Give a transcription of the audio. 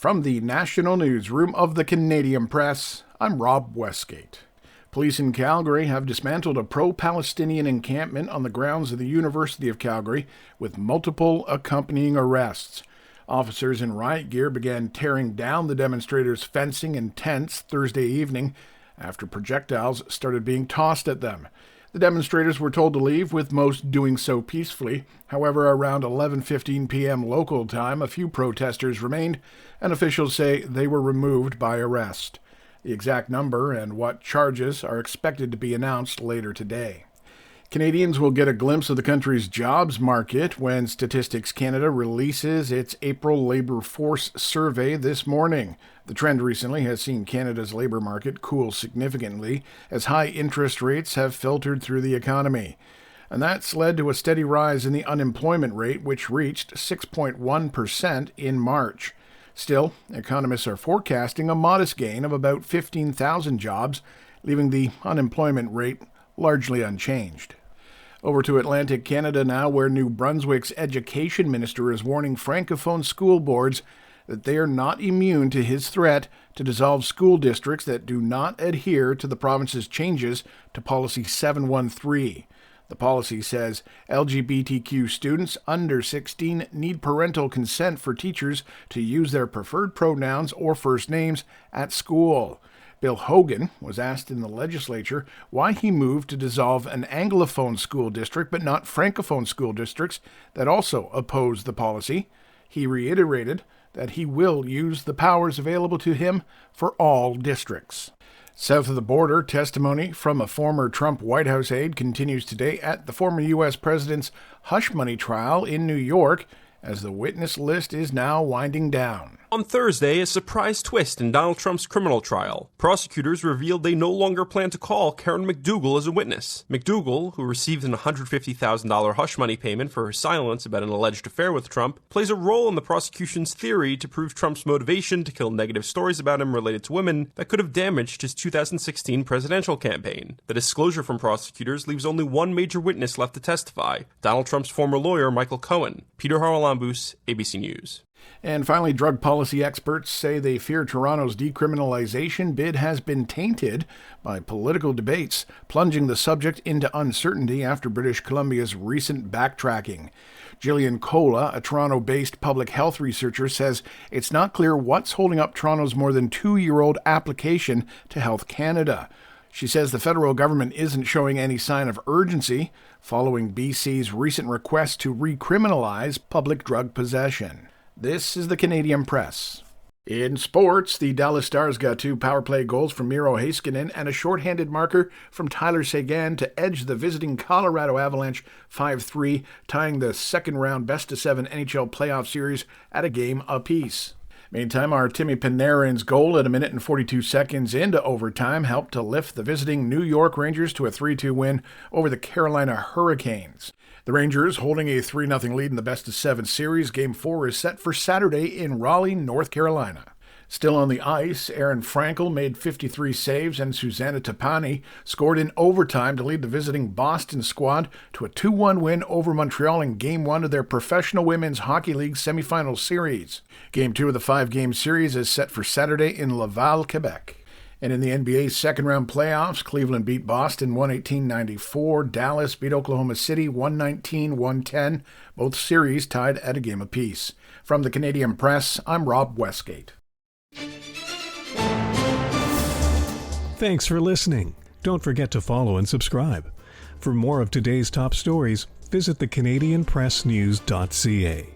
From the National Newsroom of the Canadian Press, I'm Rob Westgate. Police in Calgary have dismantled a pro-Palestinian encampment on the grounds of the University of Calgary with multiple accompanying arrests. Officers in riot gear began tearing down the demonstrators' fencing and tents Thursday evening after projectiles started being tossed at them. The demonstrators were told to leave, with most doing so peacefully. However, around 11:15 p.m. local time, a few protesters remained, and officials say they were removed by arrest. The exact number and what charges are expected to be announced later today. Canadians will get a glimpse of the country's jobs market when Statistics Canada releases its April labor force survey this morning. The trend recently has seen Canada's labor market cool significantly as high interest rates have filtered through the economy. And that's led to a steady rise in the unemployment rate, which reached 6.1% in March. Still, economists are forecasting a modest gain of about 15,000 jobs, leaving the unemployment rate largely unchanged. Over to Atlantic Canada now, where New Brunswick's education minister is warning Francophone school boards that they are not immune to his threat to dissolve school districts that do not adhere to the province's changes to Policy 713. The policy says LGBTQ students under 16 need parental consent for teachers to use their preferred pronouns or first names at school. Bill Hogan was asked in the legislature why he moved to dissolve an Anglophone school district but not Francophone school districts that also oppose the policy. He reiterated that he will use the powers available to him for all districts. South of the border, testimony from a former Trump White House aide continues today at the former U.S. president's hush money trial in New York, as the witness list is now winding down. On Thursday, a surprise twist in Donald Trump's criminal trial. Prosecutors revealed they no longer plan to call Karen McDougal as a witness. McDougal, who received an $150,000 hush money payment for her silence about an alleged affair with Trump, plays a role in the prosecution's theory to prove Trump's motivation to kill negative stories about him related to women that could have damaged his 2016 presidential campaign. The disclosure from prosecutors leaves only one major witness left to testify, Donald Trump's former lawyer, Michael Cohen. Peter Haralambous, ABC News. And finally, drug policy experts say they fear Toronto's decriminalization bid has been tainted by political debates, plunging the subject into uncertainty after British Columbia's recent backtracking. Gillian Cola, a Toronto-based public health researcher, says it's not clear what's holding up Toronto's more than 2-year-old application to Health Canada. She says the federal government isn't showing any sign of urgency following BC's recent request to recriminalize public drug possession. This is the Canadian Press. In sports, the Dallas Stars got 2 power play goals from Miro Heiskanen and a shorthanded marker from Tyler Seguin to edge the visiting Colorado Avalanche 5-3, tying the second-round best-of-7 NHL playoff series at a game apiece. Meantime, Artemi Panarin's goal at 1 minute and 42 seconds into overtime helped to lift the visiting New York Rangers to a 3-2 win over the Carolina Hurricanes. The Rangers, holding a 3-0 lead in the best-of-7 series, Game 4 is set for Saturday in Raleigh, North Carolina. Still on the ice, Aaron Frankel made 53 saves and Susanna Tapani scored in overtime to lead the visiting Boston squad to a 2-1 win over Montreal in Game 1 of their Professional Women's Hockey League semifinal series. Game 2 of the 5-game series is set for Saturday in Laval, Quebec. And in the NBA's second-round playoffs, Cleveland beat Boston 118-94. Dallas beat Oklahoma City 119-110. Both series tied at a game apiece. From the Canadian Press, I'm Rob Westgate. Thanks for listening. Don't forget to follow and subscribe. For more of today's top stories, visit thecanadianpressnews.ca.